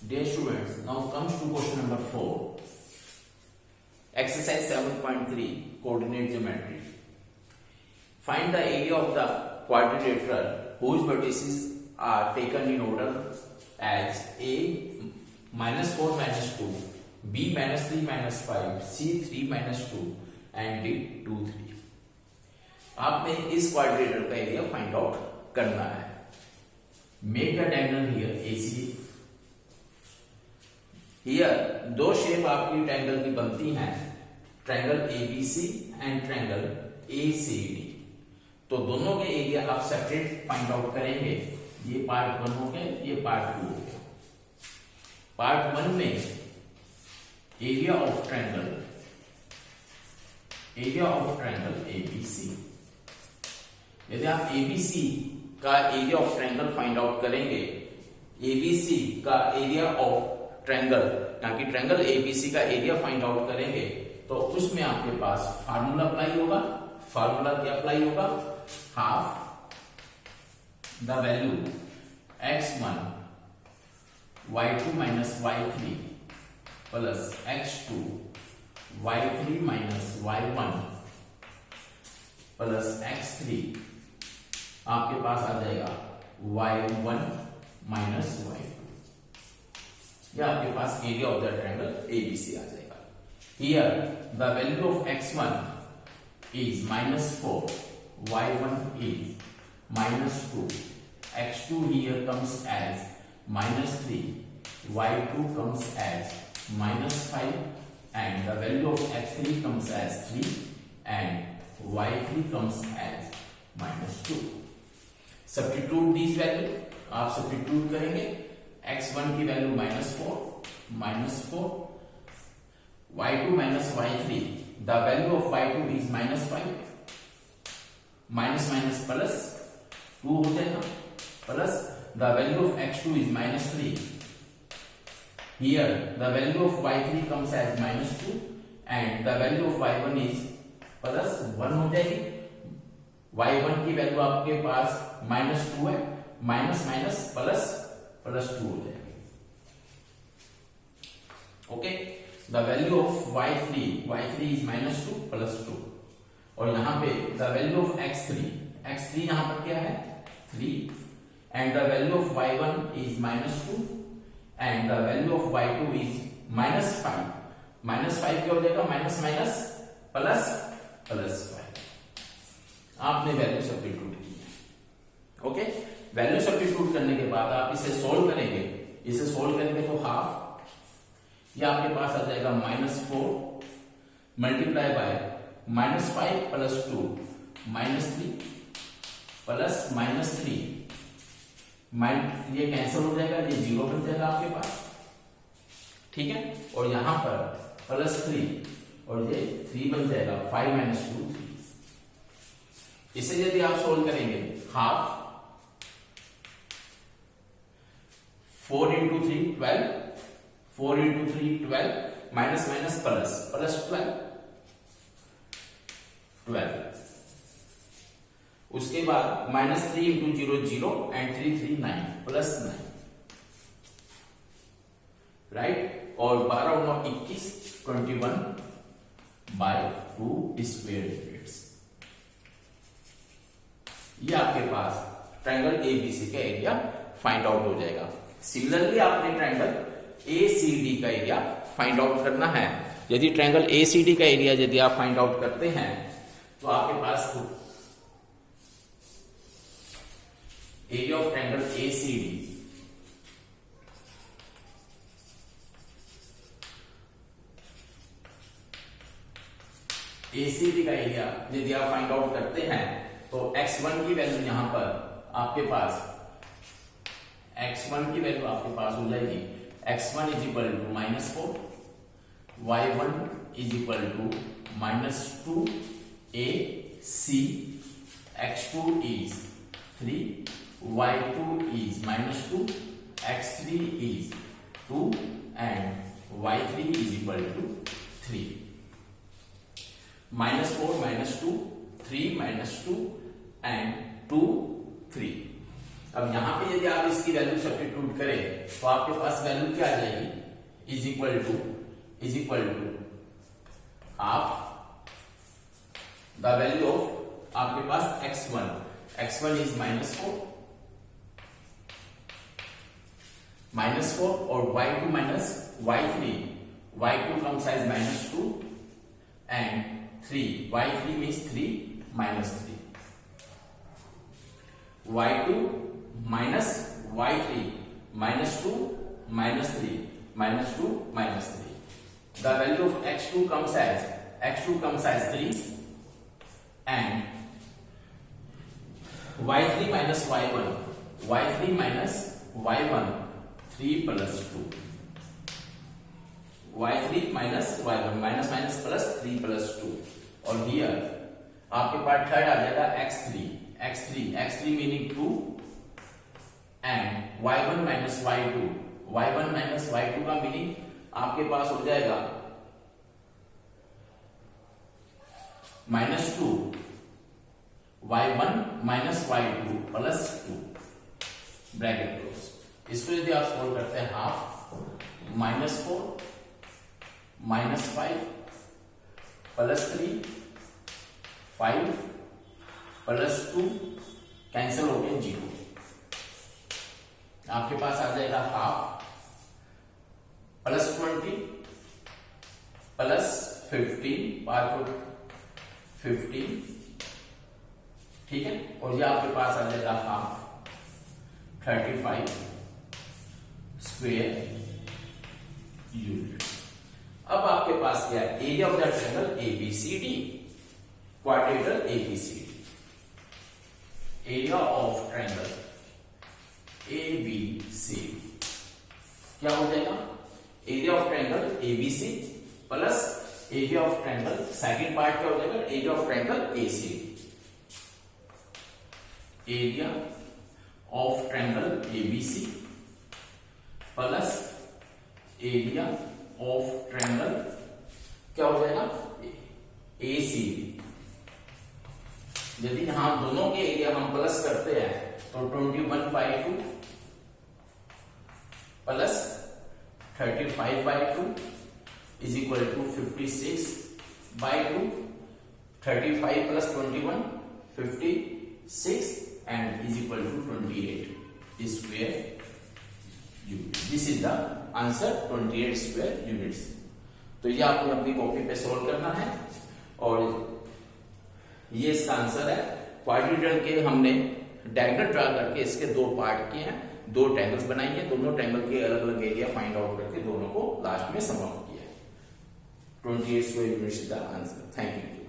Dear students, now comes to question number 4. Exercise 7.3 Coordinate Geometry. Find the area of the quadrilateral whose vertices are taken in order as A minus 4 minus 2, B minus 3 minus 5, C 3 minus 2 and D 2 3. आपने इस quadrilateral का area find out करना है. Make the diagonal here AC. Here दो shape आपकी triangle की बनती हैं, triangle ABC and triangle ACD. तो दोनों के एरिया आप सेपरेट फाइंड आउट करेंगे. ये पार्ट 1 हो गया, ये पार्ट 2 हो गया. पार्ट 1 में एरिया ऑफ ट्रायंगल ABC. यदि आप ABC का area of triangle find out करेंगे, ABC का एरिया ऑफ ट्रायंगल ताकि ट्रायंगल ABC का एरिया फाइंड आउट करेंगे, तो उसमें आपके पास फार्मूला अप्लाई होगा. फार्मूला क्या अप्लाई होगा? Half the value x1 y2 minus y3 plus x2 y3 minus y1 plus x3 आपके पास आ जाएगा y1 माइनस y2. यह आपके पास area of the triangle ABC आ जाएगा. Here the value of x1 is minus 4, y1 is minus 2, x2 here comes as minus 3, y2 comes as minus 5 and the value of x3 comes as 3 and y3 comes as minus 2. Substitute these value. आप substitute करेंगे. x1 की value minus 4, y2 minus y3. The value of y2 is minus 5. Minus minus plus 2 हो जाएगा. Plus the value of x2 is minus 3. Here the value of y3 comes as minus 2 and the value of y1 is plus 1 हो जाएगी. y1 की value आपके पास minus 2 है, minus minus plus plus 2 हो जाएगी. Okay, the value of y3 is minus 2 plus 2. और यहां पे द वैल्यू ऑफ x3 यहां पर क्या है? 3 and the value of y1 is minus 2 and the value of y2 is minus 5. Minus 5 क्या हो जाएगा? Minus minus plus plus 5. आपने वैल्यू सब्स्टिट्यूट की है. ओके, वैल्यू सब्स्टिट्यूट करने के बाद आप इसे सोल्व करेंगे. इसे सोल्व करेंगे तो हाफ, ये आपके पास आ जाएगा minus 4 multiply by minus 5 plus 2 minus 3 plus minus 3. ये कैंसिल हो जाएगा, ये 0 बन जाएगा आपके पास. ठीक है, और यहां पर प्लस 3 और ये 3 बन जाएगा. 5 माइनस 2 3. इसे यदि आप सोल्व करेंगे, half 4 into 3 12, 4 into 3 12 minus minus plus plus 12. उसके बाद minus 3 into 0 0 and 3 3 9 plus 9. Right, और 12 9 21 21 बाय 2 स्क्वायर ब्रैकेट्स. ये आपके पास ट्रायंगल ABC का एरिया फाइंड आउट हो जाएगा. सिमिलरली आपने ट्रायंगल ACD का एरिया फाइंड आउट करना है. यदि ट्रायंगल ACD का एरिया यदि आप फाइंड आउट करते हैं तो आपके पास एरिया ऑफ ट्रायंगल ACD का एरिया यदि आप फाइंड आउट करते हैं तो x1 की वैल्यू यहां पर आपके पास x1 की वैल्यू आपके पास हो जाएगी. x1 is equal to minus 4, y1 is equal to minus 2 AC, x2 is 3, y2 is minus 2, x3 is 2 and y3 is equal to 3. minus 4 minus 2, 3 minus 2 and 2 3. अब यहां पे यदि आप इस इसकी वैल्यू सब्स्टिट्यूट करें तो आपके पास वैल्यू क्या आ जाएगी, is equal to half the value of आपके पास x1 इज -4 और y2 minus y3 comes as -2 and 3 y3 means 3 minus 3 y2 minus y3 -2 -3 -2 -3. The value of x2 comes as 3 and y3 minus y1 3 plus 2 y3 minus y1 minus plus 3 plus 2 और here आपके पास third आ जाएगा x3 meaning 2 and y1 minus y2 का meaning आपके पास हो जाएगा -2 y1 minus y2 plus 2 bracket close. इसको यदि आप सोल्व करते हैं हाफ -4 -5 प्लस 3 5 प्लस 2 कैंसिल हो गए 0, आपके पास आ जाएगा हाफ प्लस 20 प्लस 15 पावर 15, ठीक है, और ये आपके पास आ जाएगा हाफ 35 स्क्वायर यूनिट। अब आपके पास क्या है, area of the triangle ABCD, क्वाड्रेटर ABCD, area of triangle ABC क्या हो जाएगा, area of triangle ABC plus area of triangle, second part क्या हो जाएगा, area of triangle ACD, area of triangle ABC plus area of triangle क्या हो जाएगा ACD। यदि यहां दोनों के एरिया हम प्लस करते हैं तो 21/2 plus 35/2 is equal to 56/2, 35 plus 21 56 and is equal to 28 square unit. This is the answer, 28 square units. तो ये आपको अपनी कॉपी पे सोल्व करना है और ये इसका आंसर है। क्वाड्रेटर के हमने डायगोनल ड्रा करके इसके दो पार्ट किए हैं, दो ट्रायंगल्स बनाई हैं, दोनों ट्रायंगल के अलग अलग एरिया फाइंड आउट करके दोनों को लास्ट में सम आउट किया है। 28 square units is the answer. Thank you.